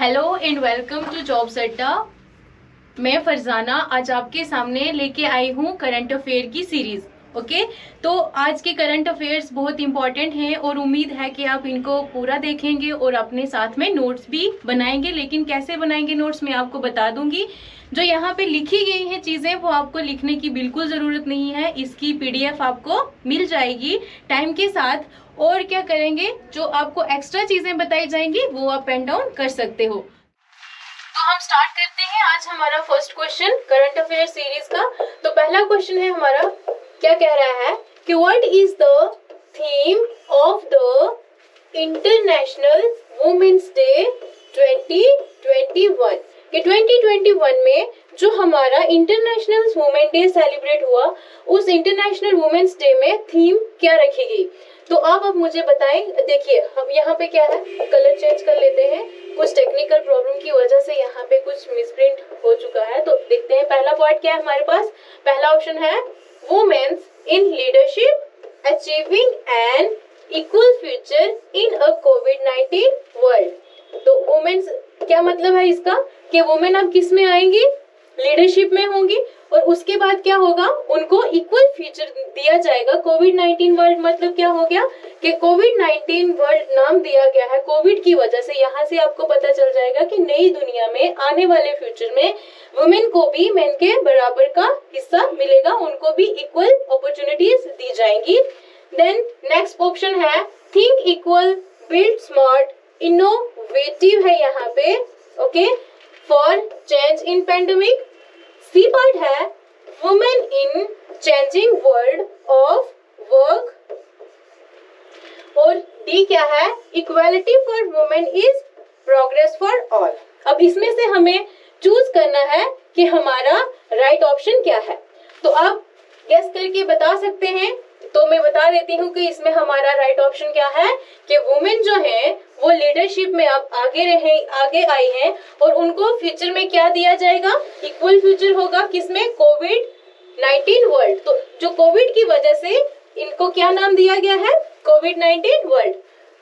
Hello and welcome to jobs Adda. मैं फरजाना आज आपके सामने लेके आई हूँ करंट अफेयर की सीरीज। ओके, तो आज के करंट अफेयर्स बहुत इंपॉर्टेंट हैं और उम्मीद है कि आप इनको पूरा देखेंगे और अपने साथ में नोट्स भी बनाएंगे। लेकिन कैसे बनाएंगे नोट्स मैं आपको बता दूंगी। जो यहाँ पे लिखी गई हैं चीजें वो आपको लिखने की बिल्कुल जरूरत नहीं है। इसकी पीडीएफ आपको मिल जाएगी टाइम के साथ। और क्या करेंगे, जो आपको एक्स्ट्रा चीजें बताई जाएंगी वो आप पेन डाउन कर सकते हो। तो हम स्टार्ट करते हैं आज हमारा first question current affair series का। तो पहला क्वेश्चन है हमारा, क्या कह रहा है कि what is the theme of the international women's day 2021। कि 2021 में जो हमारा इंटरनेशनल वुमेन डे सेलिब्रेट हुआ, उस इंटरनेशनल वुमेन्स डे में थीम क्या रखी गई। तो आप अब मुझे बताएं। देखिए हम यहाँ पे क्या है, कलर चेंज कर लेते हैं। कुछ टेक्निकल प्रॉब्लम की वजह से यहाँ पे कुछ मिसप्रिंट हो चुका है। तो देखते हैं पहला पॉइंट क्या है हमारे पास। पहला ऑप्शन है women's in leadership achieving an equal future in a कोविड-19 वर्ल्ड। तो वुमेन्स क्या मतलब है इसका कि वुमेन अब किस में आएंगी, लीडरशिप में होंगी और उसके बाद क्या होगा, उनको इक्वल फ्यूचर दिया जाएगा। कोविड-19 वर्ल्ड मतलब क्या हो गया कि कोविड-19 वर्ल्ड नाम दिया गया है कोविड की वजह से। यहाँ से आपको पता चल जाएगा कि नई दुनिया में आने वाले फ्यूचर में वुमेन को भी मेन के बराबर का हिस्सा मिलेगा, उनको भी इक्वल अपॉर्चुनिटीज दी जाएंगी। देन नेक्स्ट ऑप्शन है think equal build smart innovative है यहाँ पे। Okay, for change in pandemic. C part है women in changing world of work. और डी क्या है, equality for women is progress for all. अब इसमें से हमें चूज करना है कि हमारा राइट ऑप्शन क्या है। तो आप गेस करके बता सकते हैं। तो मैं बता देती हूँ कि इसमें हमारा राइट ऑप्शन क्या है कि वुमेन जो है वो लीडरशिप में अब आगे आई हैं और उनको फ्यूचर में क्या दिया जाएगा, इक्वल फ्यूचर होगा। किसमें, कोविड-19 वर्ल्ड। तो जो कोविड की वजह से इनको क्या नाम दिया गया है, कोविड-19 वर्ल्ड।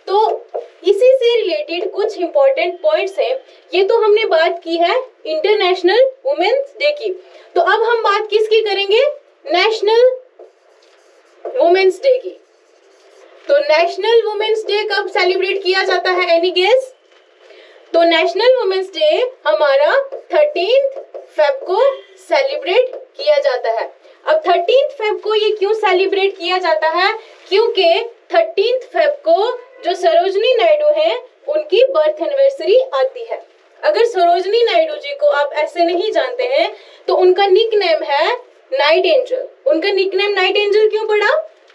तो इसी से रिलेटेड कुछ इंपॉर्टेंट पॉइंट्स हैं। ये तो हमने बात की है इंटरनेशनल वुमेन्स डे की। तो अब हम बात किसकी करेंगे, नेशनल वुमेन्स डे की। तो नेशनल वुमेन्स डे कब सेलिब्रेट किया जाता है, एनी गेस। तो नेशनल वुमेन्स डे हमारा 13 फेब को सेलिब्रेट किया जाता है। अब 13 फेब को ये क्यों सेलिब्रेट किया जाता है, क्योंकि 13 फेब को जो सरोजनी नायडू हैं उनकी बर्थ एनिवर्सरी आती है। अगर सरोजनी नायडू जी को आप ऐसे नहीं जानते हैं तो उनका निक नेम है नाइट एंजल। उनका निक नेम नाइट एंजल क्यों पड़ा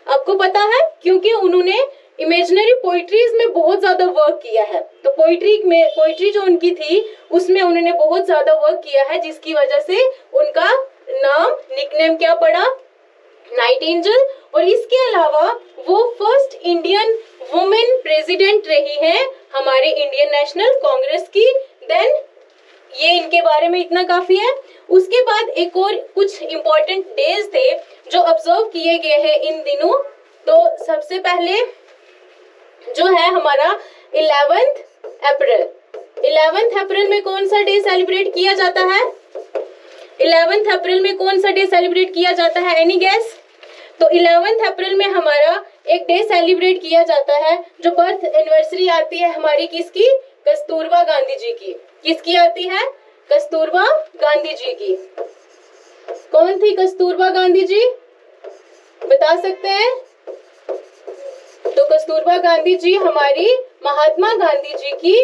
आपको पता है, क्योंकि उन्होंने इमेजिनरी पोइट्रीज में बहुत ज्यादा वर्क किया है। तो पोइट्री जो उनकी थी उसमें उन्होंने बहुत ज्यादा वर्क किया है, जिसकी वजह से उनका नाम निकनेम क्या पड़ा, नाइट एंजल। और इसके अलावा वो फर्स्ट इंडियन वुमेन प्रेसिडेंट रही हैं हमारे इंडियन नेशनल कांग्रेस की। देन ये इनके बारे में इतना काफी है। उसके बाद एक और कुछ इंपॉर्टेंट डेज थे जो ऑब्जर्व किए गए हैं इन दिनों। तो सबसे पहले जो है हमारा 11 अप्रैल। 11 अप्रैल में कौन सा डे सेलिब्रेट किया जाता है, 11 अप्रैल में कौन सा डे सेलिब्रेट किया जाता है, एनी गेस। तो 11 अप्रैल में हमारा एक डे सेलिब्रेट किया जाता है जो बर्थ एनिवर्सरी आती है हमारी किसकी, कस्तूरबा गांधी जी की। किसकी आती है, कस्तूरबा गांधी जी की। कौन थी कस्तूरबा गांधी जी, बता सकते हैं। तो कस्तूरबा गांधी जी हमारी महात्मा गांधी जी की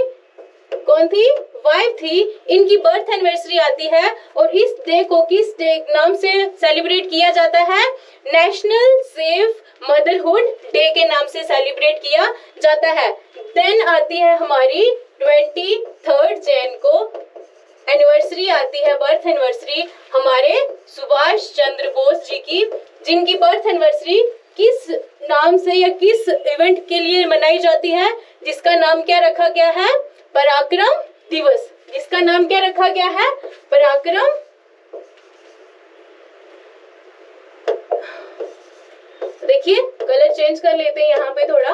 कौन थी, वाइफ थी। इनकी बर्थ एनिवर्सरी आती है और इस डे को किस डे नाम से सेलिब्रेट किया जाता है, नेशनल सेफ मदरहुड डे के नाम से सेलिब्रेट किया जाता है। देन आती है हमारी 23 जैन को एनिवर्सरी आती है, बर्थ एनिवर्सरी हमारे सुभाष चंद्र बोस जी की, जिनकी बर्थ एनिवर्सरी किस नाम से या किस इवेंट के लिए मनाई जाती है, जिसका नाम क्या रखा गया है, पराक्रम दिवस। जिसका नाम क्या रखा गया है, पराक्रम। देखिए कलर चेंज कर लेते हैं यहाँ पे थोड़ा।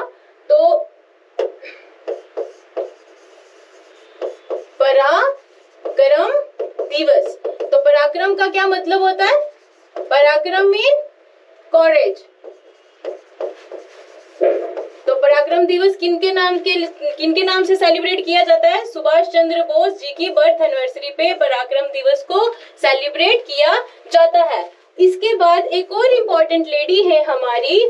तो दिवस। तो पराक्रम का क्या मतलब होता है? पराक्रम मीन कॉरेज। तो पराक्रम दिवस किनके नाम से सेलिब्रेट किया जाता है? सुभाष चंद्र बोस जी की बर्थ एनिवर्सरी पे पराक्रम दिवस को सेलिब्रेट किया जाता है। इसके बाद एक और इम्पोर्टेंट लेडी है हमारी,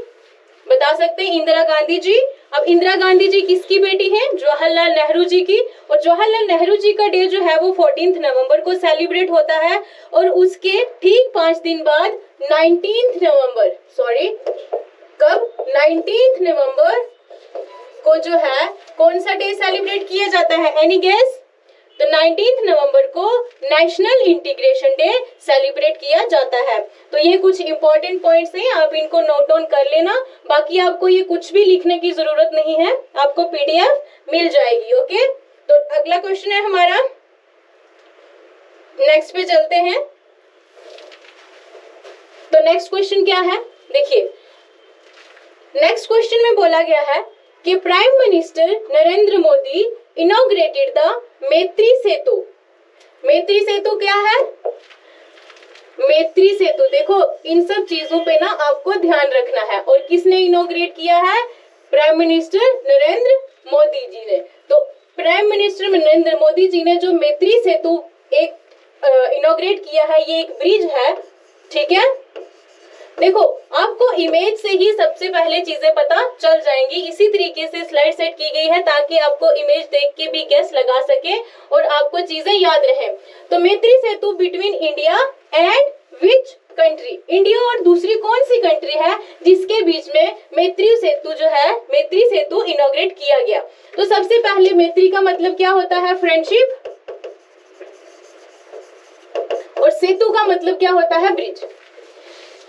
बता सकते हैं? इंदिरा गांधी जी। अब इंदिरा गांधी जी किसकी बेटी हैं? जवाहरलाल नेहरू जी की। और जवाहरलाल नेहरू जी का डे जो है वो 14 नवंबर को सेलिब्रेट होता है। और उसके ठीक 5 दिन बाद 19 नवंबर, सॉरी कब, 19 नवंबर को जो है कौन सा डे सेलिब्रेट किया जाता है? Any guess? तो 19 नवंबर को नेशनल इंटीग्रेशन डे सेलिब्रेट किया जाता है। तो ये कुछ इंपॉर्टेंट पॉइंट्स हैं, आप इनको नोट डाउन कर लेना। बाकी आपको ये कुछ भी लिखने की जरूरत नहीं है, आपको पीडीएफ मिल जाएगी। ओके, तो अगला क्वेश्चन है हमारा, नेक्स्ट पे चलते हैं। तो नेक्स्ट क्वेश्चन क्या है? देखिए, नेक्स्ट क्वेश्चन में बोला गया है कि prime minister Narendra Modi inaugurated the Maitri Setu. Maitri Setu क्या है? मैत्री सेतु, देखो इन सब चीजों पे ना आपको ध्यान रखना है। और किसने इनॉग्रेट किया है? प्राइम मिनिस्टर नरेंद्र मोदी जी ने। तो प्राइम मिनिस्टर नरेंद्र मोदी जी ने जो मैत्री सेतु एक इनॉग्रेट किया है, ये एक ब्रिज है, ठीक है। देखो आपको इमेज से ही सबसे पहले चीजें पता चल जाएंगी। इसी तरीके से स्लाइड सेट की गई है ताकि आपको इमेज देख के भी गैस लगा सके और आपको चीजें याद रहे। तो Maitri Setu between India and which country? India और दूसरी कौन सी कंट्री है जिसके बीच में मैत्री सेतु जो है, मैत्री सेतु इनॉग्रेट किया गया? तो सबसे पहले मैत्री का मतलब क्या होता है? फ्रेंडशिप। और सेतु का मतलब क्या होता है? ब्रिज।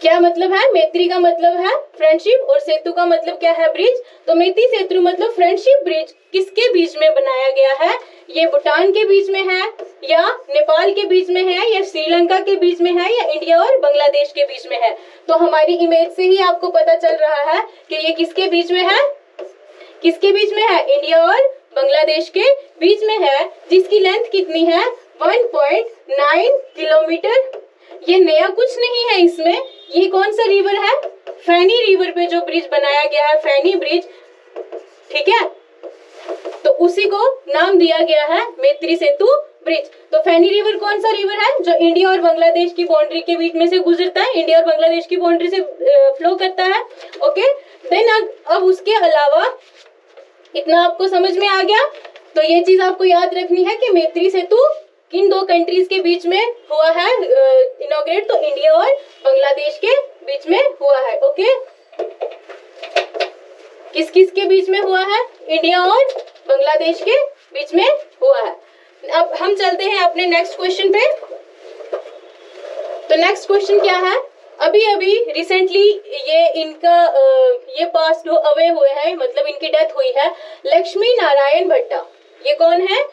क्या मतलब है? मैत्री का मतलब है फ्रेंडशिप और सेतु का मतलब क्या है? ब्रिज। तो मैत्री सेतु मतलब फ्रेंडशिप ब्रिज किसके बीच में बनाया गया है? ये भूटान के बीच में है, या नेपाल के बीच में है, या श्रीलंका के बीच में है, या इंडिया और बांग्लादेश के बीच में है? तो हमारी इमेज से ही आपको पता चल रहा है कि ये किसके बीच में है? किसके बीच में है? इंडिया और बांग्लादेश के बीच में है, जिसकी लेंथ कितनी है? 1.9 किलोमीटर। ये नया कुछ नहीं है इसमें। ये कौन सा रिवर है? फैनी रिवर पे जो ब्रिज बनाया गया है, फैनी ब्रिज, ठीक है। तो उसी को नाम दिया गया है मैत्री सेतु ब्रिज। तो फैनी रिवर कौन सा रिवर है? जो इंडिया और बांग्लादेश की बाउंड्री के बीच में से गुजरता है, इंडिया और बांग्लादेश की बाउंड्री से फ्लो करता है। ओके, देन अब उसके अलावा इतना आपको समझ में आ गया। तो ये चीज आपको याद रखनी है कि मैत्री सेतु किन दो कंट्रीज के बीच में हुआ है इनॉग्रेट? तो इंडिया और बांग्लादेश के बीच में हुआ है। ओके, किस किस के बीच में हुआ है? इंडिया और बांग्लादेश के बीच में हुआ है। अब हम चलते हैं अपने नेक्स्ट क्वेश्चन पे। तो नेक्स्ट क्वेश्चन क्या है? अभी अभी रिसेंटली ये इनका ये पास अवे हुए हैं, मतलब इनकी डेथ हुई है, लक्ष्मी नारायण भट्टा। ये कौन है?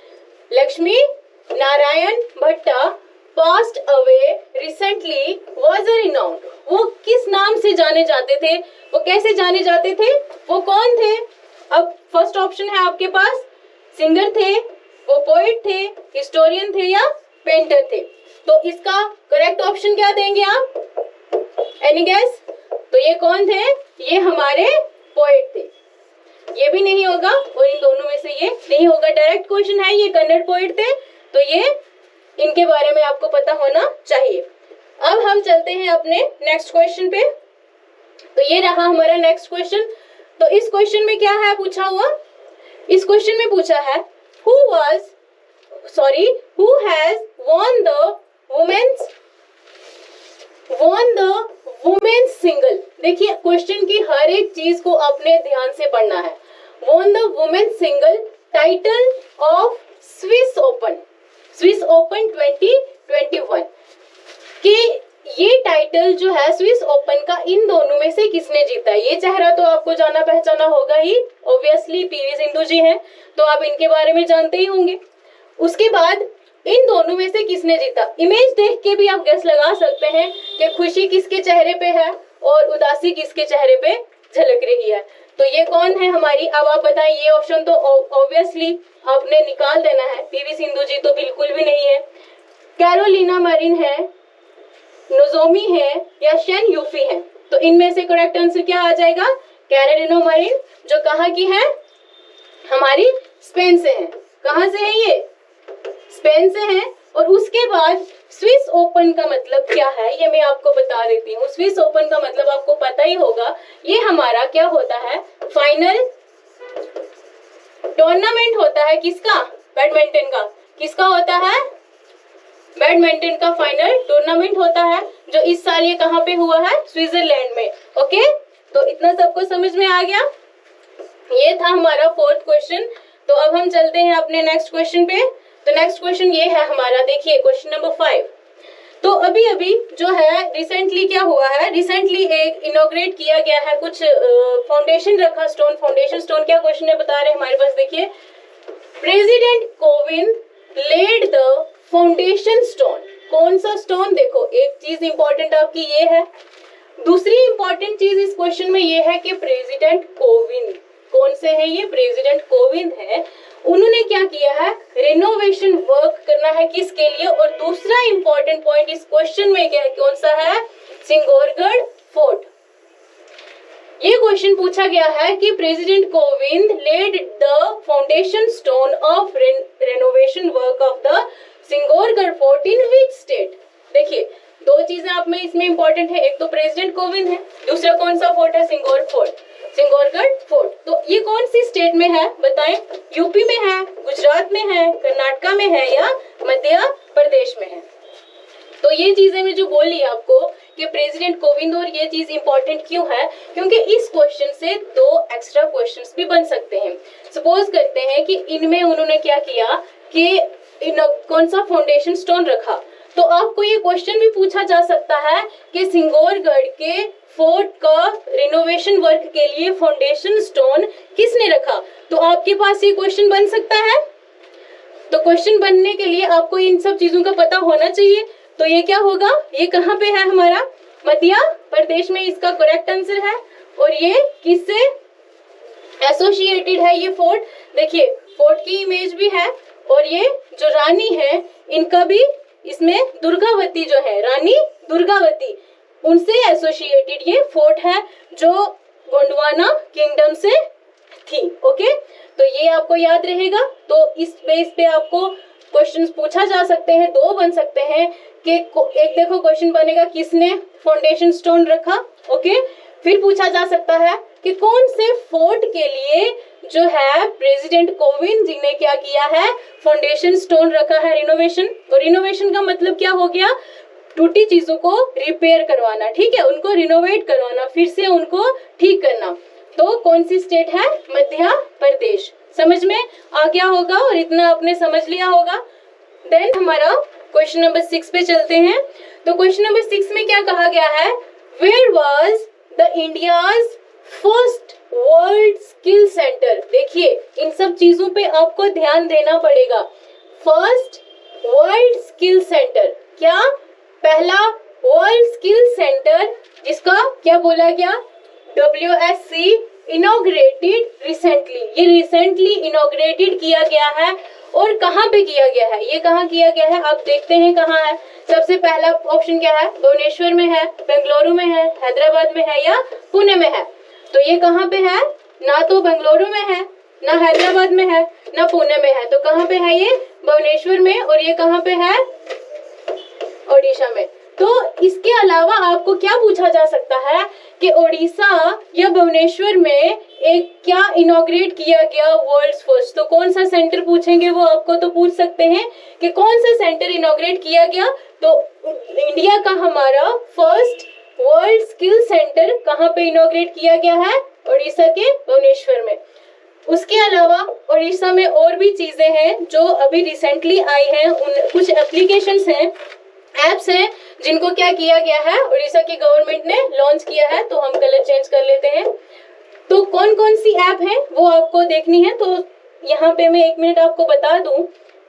लक्ष्मी नारायण भट्टा passed away recently was renowned. वो किस नाम से जाने जाते थे? वो कैसे जाने जाते थे? वो कौन थे? अब फर्स्ट ऑप्शन है आपके पास, सिंगर थे, वो पोइट थे, हिस्टोरियन थे, या पेंटर थे। तो इसका करेक्ट ऑप्शन क्या देंगे आप? Any guess? तो ये कौन थे? ये हमारे पोइट थे। ये भी नहीं होगा और इन दोनों में से ये नहीं होगा। डायरेक्ट क्वेश्चन है, ये कन्नड़ पोइट थे, तो ये इनके बारे में आपको पता होना चाहिए। अब हम चलते हैं अपने नेक्स्ट क्वेश्चन पे। तो ये रहा हमारा नेक्स्ट क्वेश्चन। तो इस क्वेश्चन में क्या है पूछा हुआ? इस क्वेश्चन में पूछा है who has won the women's single. देखिए क्वेश्चन की हर एक चीज को अपने ध्यान से पढ़ना है। won the women's single title of Swiss open 2021 कि ये टाइटल जो है स्विस ओपन का इन दोनों में से किसने जीता? ये चेहरा तो आपको जाना पहचाना होगा ही, ऑब्वियसली पीवी सिंधु जी हैं, तो आप इनके बारे में जानते ही होंगे। उसके बाद इन दोनों में से किसने जीता? इमेज देख के भी आप गेस लगा सकते हैं कि खुशी किसके चेहरे पे है और उदासी किसके चेहरे पे झलक रही है। तो ये कौन है हमारी? अब आप बताएं। ये ऑप्शन तो ऑब्वियसली आपने निकाल देना है, पीवी सिंधु जी तो बिल्कुल भी नहीं है। कैरोलिना मरिन है, नोजोमी है या शेन यूफी है? तो इनमें से करेक्ट आंसर क्या आ जाएगा? कैरोलिना मरिन, जो कहाँ की है? हमारी स्पेन से है। कहाँ से है ये? स्पेन से है। और उसके बाद स्विस ओपन का मतलब क्या है ये मैं आपको बता देती हूँ। स्विस ओपन का मतलब आपको पता ही होगा, ये हमारा क्या होता है? फाइनल टूर्नामेंट होता है। किसका? बैडमिंटन का। किसका होता है? बैडमिंटन का फाइनल टूर्नामेंट होता है, जो इस साल ये कहाँ पे हुआ है? स्विट्जरलैंड में। ओके, तो इतना सबको समझ में आ गया। ये था हमारा फोर्थ क्वेश्चन। तो अब हम चलते हैं अपने नेक्स्ट क्वेश्चन पे। तो नेक्स्ट क्वेश्चन ये है हमारा, देखिए क्वेश्चन नंबर 5। तो अभी अभी जो है रिसेंटली क्या हुआ है? रिसेंटली एक इनॉग्रेट किया गया है, कुछ फाउंडेशन रखा, स्टोन, फाउंडेशन स्टोन। क्या क्वेश्चन है बता रहे हैं हमारे पास, देखिए। President Kovind laid the foundation stone. कौन सा स्टोन? देखो, एक चीज इंपॉर्टेंट आपकी ये है। दूसरी इंपॉर्टेंट चीज इस क्वेश्चन में ये है कि प्रेसिडेंट कोविंद कौन से है? ये प्रेसिडेंट कोविंद है। उन्होंने क्या किया है? रिनोवेशन वर्क करना है किसके लिए? और दूसरा इंपॉर्टेंट पॉइंट इस क्वेश्चन में क्या है? कौन सा है? सिंगोरगढ़ फोर्ट। ये क्वेश्चन पूछा गया है कि president Kovind laid the foundation stone of renovation work of the Singorgarh fort in which state? देखिए, दो चीजें आप में इसमें इंपॉर्टेंट है। एक तो प्रेसिडेंट कोविंद है, दूसरा कौन सा फोर्ट है? सिंगोरगढ़ फोर्ट। तो ये कौन सी स्टेट में है बताएं? यूपी में है, गुजरात में है, कर्नाटका में है या मध्य प्रदेश में है? तो ये चीजें मैं जो बोली आपको कि प्रेसिडेंट कोविंद, और ये चीज इंपॉर्टेंट क्यों है? क्योंकि इस क्वेश्चन से दो एक्स्ट्रा क्वेश्चंस भी बन सकते हैं। सपोज करते हैं कि इनमें उन्होंने क्या किया कि कौन सा फाउंडेशन स्टोन रखा, तो आपको ये क्वेश्चन भी पूछा जा सकता है कि सिंगोरगढ़ के फोर्ट का रिनोवेशन वर्क के लिए फाउंडेशन स्टोन किसने रखा? तो आपके पास ये क्वेश्चन बन सकता है। तो क्वेश्चन बनने के लिए आपको इन सब चीजों का पता होना चाहिए। तो ये क्या होगा? ये कहाँ पे है? हमारा मध्य प्रदेश में इसका करेक्ट आंसर है। और ये किससे एसोसिएटेड है ये फोर्ट? देखिए, फोर्ट की इमेज भी है, और ये जो रानी है इनका भी इसमें दुर्गावती जो है, रानी दुर्गावती, उनसे एसोसिएटेड ये फोर्ट है जो गोंडवाना किंगडम से थी। ओके, तो ये आपको याद रहेगा। तो इस बेस पे आपको क्वेश्चंस पूछा जा सकते हैं, दो बन सकते हैं कि एक देखो क्वेश्चन बनेगा किसने फाउंडेशन स्टोन रखा। ओके, फिर पूछा जा सकता है कि कौन से फोर्ट के लिए जो है प्रेसिडेंट कोविंद जी ने क्या किया है? फाउंडेशन स्टोन रखा है, रिनोवेशन। और रिनोवेशन का मतलब क्या हो गया? टूटी चीजों को रिपेयर करवाना, ठीक है, उनको रिनोवेट करवाना, फिर से उनको ठीक करना। तो कौन सी स्टेट है? मध्य प्रदेश। समझ में आ गया होगा और इतना आपने समझ लिया होगा। देन हमारा क्वेश्चन नंबर 6 पे चलते हैं। तो क्वेश्चन नंबर 6 में क्या कहा गया है? Where was the India's first world skill centre? देखिए, इन सब चीजों पे आपको ध्यान देना पड़ेगा। फर्स्ट वर्ल्ड स्किल सेंटर, क्या? पहला वर्ल्ड स्किल सेंटर, जिसका क्या बोला गया? WSC inaugurated recently. ये रिसेंटली इनॉग्रेटेड किया गया है। और कहाँ पे किया गया है? ये कहाँ किया गया है? आप देखते हैं कहाँ है। सबसे पहला ऑप्शन क्या है? भुवनेश्वर में है, बेंगलुरु में है, हैदराबाद में है या पुणे में है? तो ये कहाँ पे है? ना तो बेंगलुरु में है, ना हैदराबाद में है, ना पुणे में है। तो कहाँ पे है? ये भुवनेश्वर में। और ये कहाँ पे है? ओडिशा में। तो इसके अलावा आपको क्या पूछा जा सकता है कि ओडिशा या भुवनेश्वर में एक क्या इनॉग्रेट किया गया वर्ल्ड फर्स्ट? तो कौन सा सेंटर पूछेंगे वो आपको तो पूछ सकते हैं कि कौन सा सेंटर इनॉग्रेट किया गया। तो इंडिया का हमारा फर्स्ट वर्ल्ड स्किल सेंटर कहाँ पे इनॉग्रेट किया गया है? ओडिशा के भुवनेश्वर में। उसके अलावा ओडिशा में और भी चीजें हैं जो अभी रिसेंटली आई हैं। उन कुछ एप्लीकेशंस हैं, एप्स हैं, जिनको क्या किया गया है? उड़ीसा की गवर्नमेंट ने लॉन्च किया है। तो हम कलर चेंज कर लेते हैं। तो कौन कौन सी ऐप है वो आपको देखनी है। तो यहाँ पे मैं 1 मिनट आपको बता दूं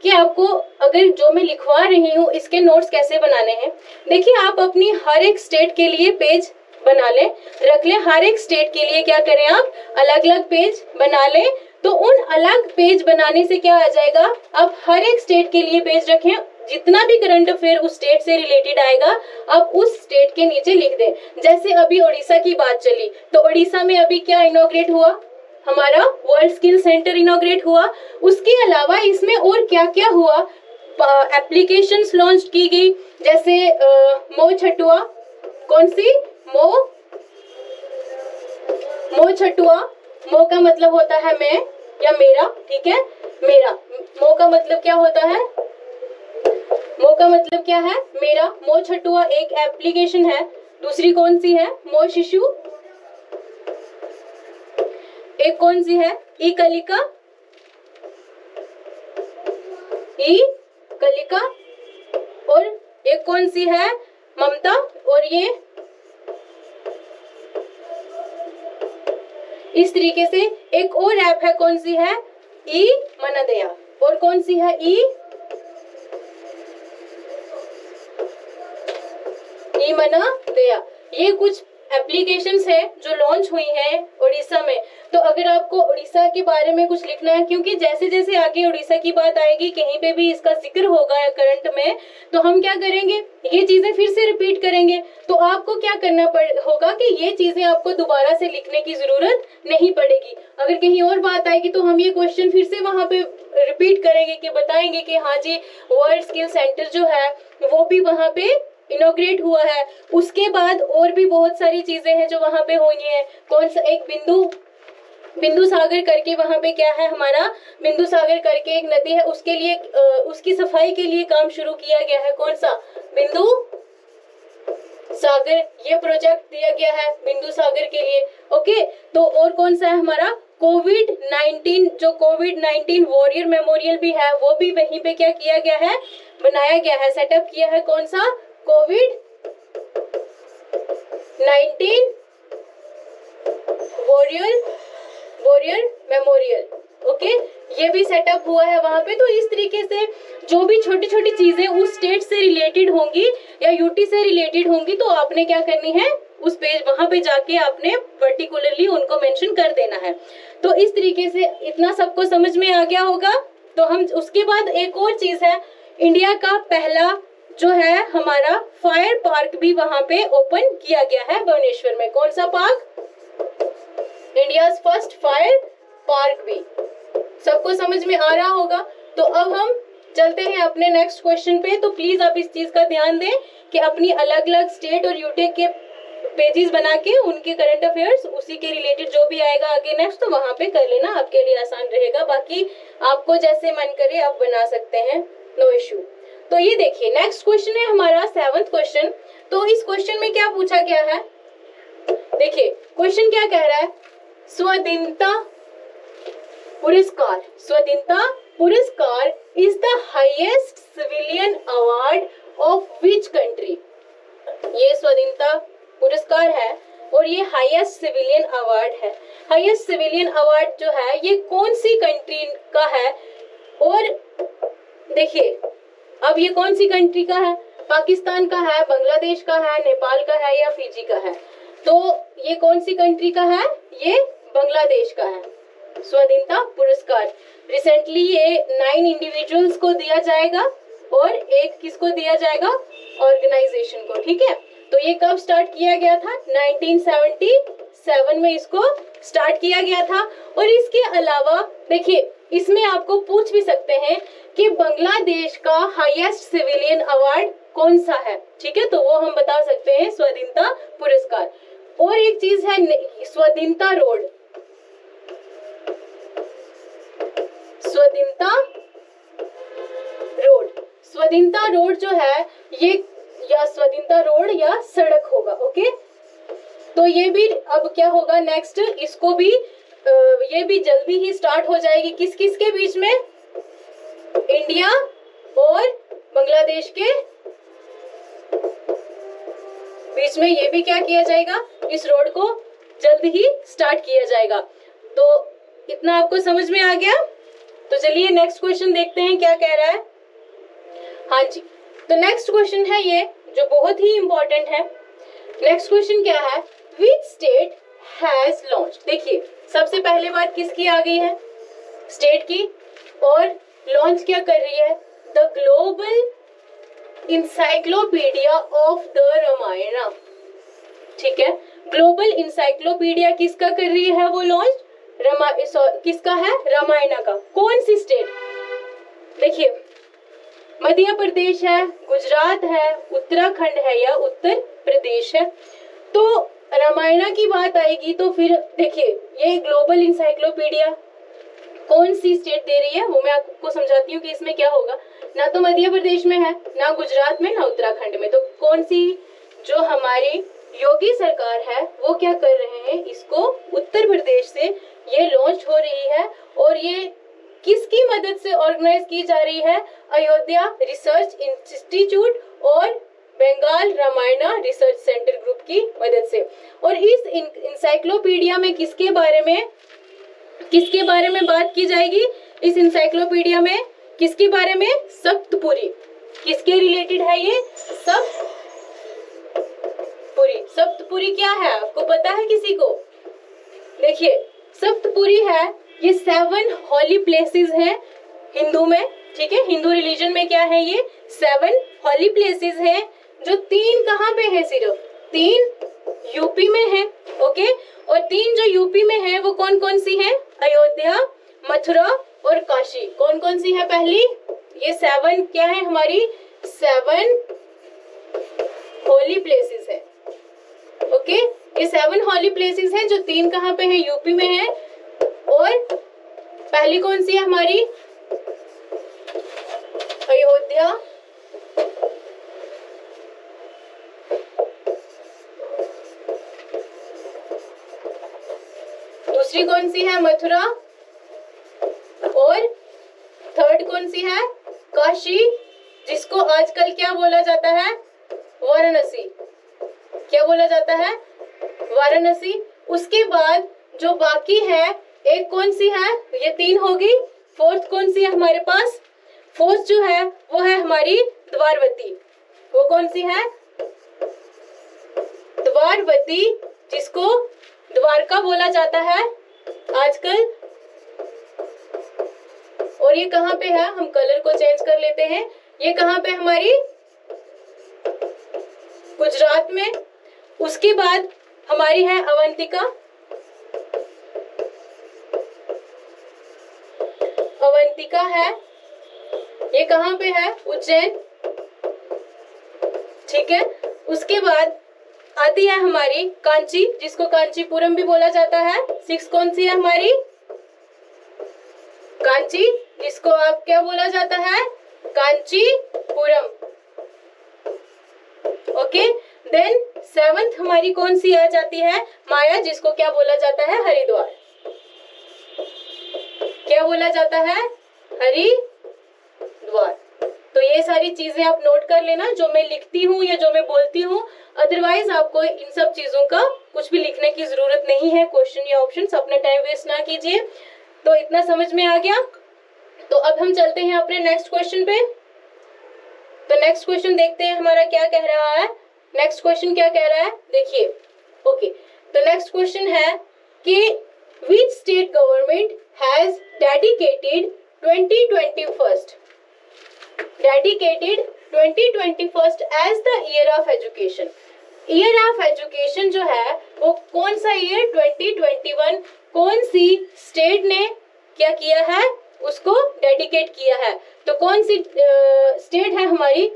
कि आपको अगर जो मैं लिखवा रही हूँ इसके नोट्स कैसे बनाने हैं। देखिए, आप अपनी हर एक स्टेट के लिए पेज बना लें, रख लें। हर एक स्टेट के लिए क्या करें? आप अलग अलग पेज बना लें। तो उन अलग पेज बनाने से क्या आ जाएगा? आप हर एक स्टेट के लिए पेज रखें, जितना भी करंट अफेयर उस स्टेट से रिलेटेड आएगा आप उस स्टेट के नीचे लिख दें। जैसे अभी उड़ीसा की बात चली, तो उड़ीसा में अभी क्या इनॉग्रेट हुआ, हमारा वर्ल्ड स्किल सेंटर इनॉग्रेट हुआ। उसके अलावा इसमें और क्या क्या हुआ, एप्लीकेशंस लॉन्च की गई, जैसे मो छटुआ, कौन सी मो छटुआ, मो का मतलब होता है मैं या मेरा, ठीक है, मेरा। मो का मतलब क्या होता है, मो का मतलब क्या है, मेरा। मो छटुआ एक एप्लीकेशन है। दूसरी कौन सी है, मो शिशु। एक कौन सी है, ई कलिका, ई कलिका। और एक कौन सी है, ममता। और ये इस तरीके से एक और ऐप है, कौन सी है, ई मनदया। और कौन सी है, ई मनदया। ये कुछ एप्लीकेशंस है जो लॉन्च हुई हैं उड़ीसा में। तो अगर आपको उड़ीसा के बारे में कुछ लिखना है, क्योंकि जैसे जैसे आगे उड़ीसा की बात आएगी कहीं पे भी इसका जिक्र होगा या करंट में, तो हम क्या करेंगे, ये चीजें फिर से रिपीट करेंगे। तो आपको क्या करना होगा कि ये चीजें आपको दोबारा से लिखने की जरूरत नहीं पड़ेगी। अगर कहीं और बात आएगी तो हम ये क्वेश्चन फिर से वहां पे रिपीट करेंगे कि बताएंगे कि हाँ जी वर्ल्ड स्किल सेंटर जो है वो भी वहां पे इनॉग्रेट हुआ है। उसके बाद और भी बहुत सारी चीजें हैं जो वहां पे हुई हैं। कौन सा, एक बिंदु सागर करके वहां पे क्या है, हमारा बिंदु सागर करके एक नदी है, उसके लिए उसकी सफाई के लिए काम शुरू किया गया है। कौन सा, बिंदु सागर, ये प्रोजेक्ट दिया गया है बिंदु सागर के लिए। ओके, तो और कौन सा है हमारा, कोविड-19, जो कोविड-19 वॉरियर मेमोरियल भी है वो भी वहीं पे क्या किया गया है, बनाया गया है, सेटअप किया है। कौन सा, कोविड-19 वॉरियर मेमोरियल। ओके, ये भी सेटअप हुआ है वहां पे। तो इस तरीके से जो भी छोटी छोटी चीजें उस स्टेट से रिलेटेड होंगी या यूटी से रिलेटेड होंगी तो आपने क्या करनी है, उस पेज वहां पे जाके आपने पर्टिकुलरली उनको मेंशन कर देना है। तो इस तरीके से इतना सबको समझ में आ गया होगा। तो हम उसके बाद एक और चीज है, इंडिया का पहला जो है हमारा फायर पार्क भी वहां पे ओपन किया गया है भुवनेश्वर में। कौन सा park, India's first fire park भी। सबको समझ में आ रहा होगा। तो अब हम चलते हैं अपने नेक्स्ट क्वेश्चन पे। तो प्लीज आप इस चीज का ध्यान दें कि अपनी अलग अलग स्टेट और यूटी के पेजेस बना के उनके करंट अफेयर्स उसी के रिलेटेड जो भी आएगा आगे नेक्स्ट, तो वहां पे कर लेना, आपके लिए आसान रहेगा। बाकी आपको जैसे मन करे आप बना सकते हैं, नो इश्यू। तो ये देखिए नेक्स्ट क्वेश्चन है हमारा 7th क्वेश्चन। तो इस क्वेश्चन में क्या पूछा गया है, देखिए क्वेश्चन क्या कह रहा है, स्वाधीनता पुरस्कार, स्वाधीनता पुरस्कार is the highest civilian award of which country. ये स्वाधीनता पुरस्कार है और ये हाईएस्ट सिविलियन अवार्ड है। हाईएस्ट सिविलियन अवार्ड जो है ये कौन सी कंट्री का है, और देखिए अब ये कौन सी कंट्री का है, पाकिस्तान का है, बांग्लादेश का है, नेपाल का है या फिजी का है। तो ये कौन सी कंट्री का है, ये बांग्लादेश का है। स्वाधीनता पुरस्कार रिसेंटली ये 9 इंडिविजुअल्स को दिया जाएगा और एक किसको दिया जाएगा, ऑर्गेनाइजेशन को, ठीक है। तो ये कब स्टार्ट किया गया था, 1977 में इसको स्टार्ट किया गया था। और इसके अलावा देखिए इसमें आपको पूछ भी सकते हैं कि बांग्लादेश का हाईएस्ट सिविलियन अवार्ड कौन सा है, ठीक है, तो वो हम बता सकते हैं स्वाधीनता पुरस्कार। और एक चीज है स्वाधीनता रोड, स्वाधीनता रोड, स्वाधीनता रोड जो है ये या स्वाधीनता रोड या सड़क होगा। ओके, तो ये भी अब क्या होगा नेक्स्ट, इसको भी ये भी जल्दी ही स्टार्ट हो जाएगी। किस किस के बीच में, इंडिया और बांग्लादेश के बीच में ये भी क्या किया जाएगा, इस रोड को जल्द ही स्टार्ट किया जाएगा। तो इतना आपको समझ में आ गया। तो चलिए नेक्स्ट क्वेश्चन देखते हैं क्या कह रहा है। हाँ जी, तो नेक्स्ट क्वेश्चन है ये जो बहुत ही इंपॉर्टेंट है। नेक्स्ट क्वेश्चन क्या है, विच स्टेट हैज लॉन्च। देखिए सबसे पहले बात किसकी आ गई है, स्टेट की, और लॉन्च क्या कर रही है, the global encyclopedia of the Ramayana, ठीक है। ग्लोबल इंसाइक्लोपीडिया किसका कर रही है वो लॉन्च? किसका है? रामायण का। कौन सी स्टेट? देखिए, मध्य प्रदेश है, गुजरात है, उत्तराखंड है या उत्तर प्रदेश है। तो रामायण की बात आएगी तो फिर देखिए, ये ग्लोबल इंसाइक्लोपीडिया कौन सी स्टेट दे रही है वो मैं आपको समझाती हूँ कि इसमें क्या होगा। ना तो मध्य प्रदेश में है, ना गुजरात में, ना उत्तराखंड में। तो कौन सी? जो हमारी योगी सरकार है वो क्या कर रहे हैं, इसको उत्तर प्रदेश से ये लॉन्च हो रही है। और ये किसकी मदद से ऑर्गेनाइज की जा रही है? अयोध्या रिसर्च इंस्टीट्यूट और Bengal Ramayana research centre group की मदद से। और इस इंसाइक्लोपीडिया में किसके बारे में बात की जाएगी? इस इंसाइक्लोपीडिया में किसके बारे में? सप्तपुरी। किसके रिलेटेड है ये? सप्तपुरी क्या है आपको पता है किसी को? देखिए, सप्तपुरी है, ये 7 हॉली प्लेसेस हैं हिंदू में, ठीक है। हिंदू रिलीजन में क्या है? ये 7 हॉली प्लेसेस हैं, जो 3 कहाँ पे है? सिर्फ 3 यूपी में है, ओके। और 3 जो यूपी में है वो कौन कौन सी है? अयोध्या, मथुरा और काशी। कौन कौन सी है? पहली ये 7 क्या है? हमारी 7 होली प्लेसेस है, ओके। ये 7 हॉली प्लेसेस हैं जो 3 कहाँ पे है? यूपी में है। और पहली कौन सी है हमारी? अयोध्या, दूसरी कौन सी है? मथुरा, और थर्ड कौन सी है? काशी, जिसको आजकल क्या बोला जाता है? वाराणसी। क्या बोला जाता है? वाराणसी। उसके बाद जो बाकी है, एक कौन सी है? ये 3 होगी। फोर्थ कौन सी है हमारे पास? फोर्थ जो है वो है हमारी द्वारवती। वो कौन सी है? द्वारवती, जिसको द्वारका बोला जाता है आजकल। और ये कहाँ पे है? हम कलर को चेंज कर लेते हैं। ये कहाँ पे हमारी? गुजरात में। उसके बाद हमारी है अवंतिका। अवंतिका है, ये कहाँ पे है? उज्जैन, ठीक है। उसके बाद आती है हमारी कांची, जिसको कांचीपुरम भी बोला जाता है। 6 कौन सी है हमारी? कांची, जिसको आप क्या बोला जाता है? कांचीपुरम, ओके। देन 7th हमारी कौन सी आ जाती है? माया, जिसको क्या बोला जाता है? हरिद्वार। क्या बोला जाता है? हरिद्वार। तो ये सारी चीजें आप नोट कर लेना, जो मैं लिखती हूँ या जो मैं बोलती हूँ। अदरवाइज आपको इन सब चीजों का कुछ भी लिखने की जरूरत नहीं है, क्वेश्चन या ऑप्शंस। अपना टाइम वेस्ट ना कीजिए। तो इतना समझ में आ गया। तो अब हम चलते हैं अपने नेक्स्ट क्वेश्चन पे। तो नेक्स्ट क्वेश्चन देखते हैं हमारा क्या कह रहा है। नेक्स्ट क्वेश्चन क्या कह रहा है, देखिए, ओके। तो नेक्स्ट क्वेश्चन है कि which state government has dedicated 2021 as the year of education। Year of education जो है वो कौन सा ईयर? 2021। कौन सी स्टेट ने क्या किया है? उसको डेडिकेट किया है। तो कौन सी स्टेट है हमारी?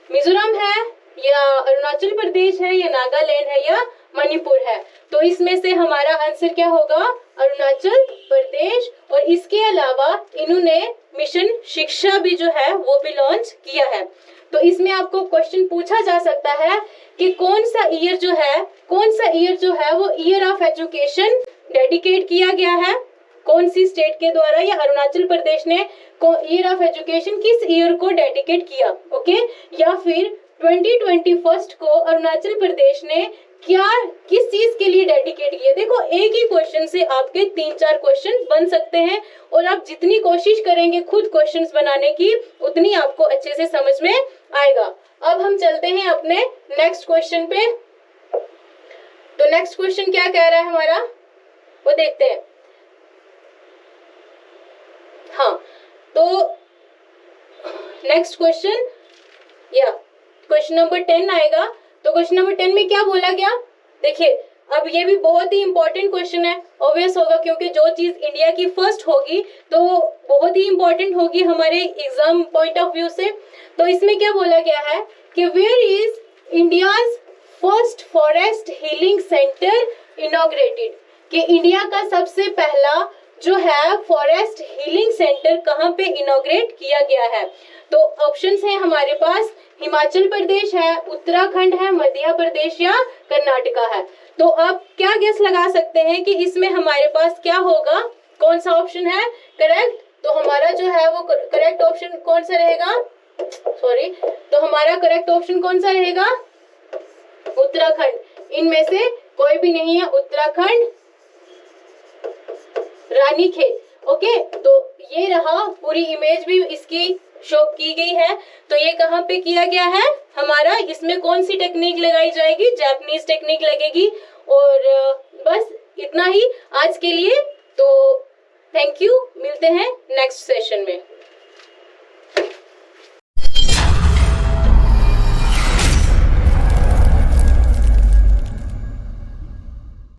मिजोरम है, या अरुणाचल प्रदेश है, या नागालैंड है, या मणिपुर है। तो इसमें से हमारा आंसर क्या होगा? अरुणाचल प्रदेश। और इसके अलावा इन्होंने मिशन शिक्षा भी जो है वो भी लॉन्च किया है। तो इसमें आपको क्वेश्चन पूछा जा सकता है कि कौन सा ईयर जो है वो ईयर ऑफ एजुकेशन डेडिकेट किया गया है, कौन सी स्टेट के द्वारा, या अरुणाचल प्रदेश ने ईयर ऑफ एजुकेशन किस ईयर को डेडिकेट किया, ओके। या फिर 2021 को अरुणाचल प्रदेश ने किस चीज के लिए डेडिकेट किया। देखो, एक ही क्वेश्चन से आपके 3-4 क्वेश्चन बन सकते हैं, और आप जितनी कोशिश करेंगे खुद क्वेश्चंस बनाने की, उतनी आपको अच्छे से समझ में आएगा। अब हम चलते हैं अपने नेक्स्ट क्वेश्चन पे। तो नेक्स्ट क्वेश्चन क्या कह रहा है हमारा, वो देखते हैं। हाँ, तो नेक्स्ट क्वेश्चन, या क्वेश्चन नंबर 10 आएगा। तो क्वेश्चन नंबर 10 में क्या बोला गया, देखिए अब ये भी बहुत ही इंपॉर्टेंट क्वेश्चन है, ऑब्वियस होगा क्योंकि जो चीज इंडिया की फर्स्ट होगी तो वो बहुत ही इंपॉर्टेंट होगी हमारे एग्जाम पॉइंट ऑफ व्यू से। तो इसमें क्या बोला गया है कि where is India's first forest healing centre inaugurated, कि इंडिया का सबसे पहला जो है फॉरेस्ट हीलिंग सेंटर कहाँ पे इनॉग्रेट किया गया है। तो ऑप्शंस हैं हमारे पास, हिमाचल प्रदेश है, उत्तराखंड है, मध्य प्रदेश या कर्नाटका है। तो आप क्या गेस लगा सकते हैं कि इसमें हमारे पास क्या होगा, कौन सा ऑप्शन है करेक्ट। तो हमारा जो है वो करेक्ट ऑप्शन कौन सा रहेगा, सॉरी, तो हमारा करेक्ट ऑप्शन कौन सा रहेगा, उत्तराखंड। इनमें से कोई भी नहीं है, उत्तराखंड रानीखेत। ओके, तो ये रहा, पूरी इमेज भी इसकी शो की गई है। तो ये कहाँ पे किया गया है हमारा, इसमें कौन सी टेक्निक लगाई जाएगी, जापानीज टेक्निक लगेगी। और बस इतना ही आज के लिए। तो थैंक यू, मिलते हैं नेक्स्ट सेशन में।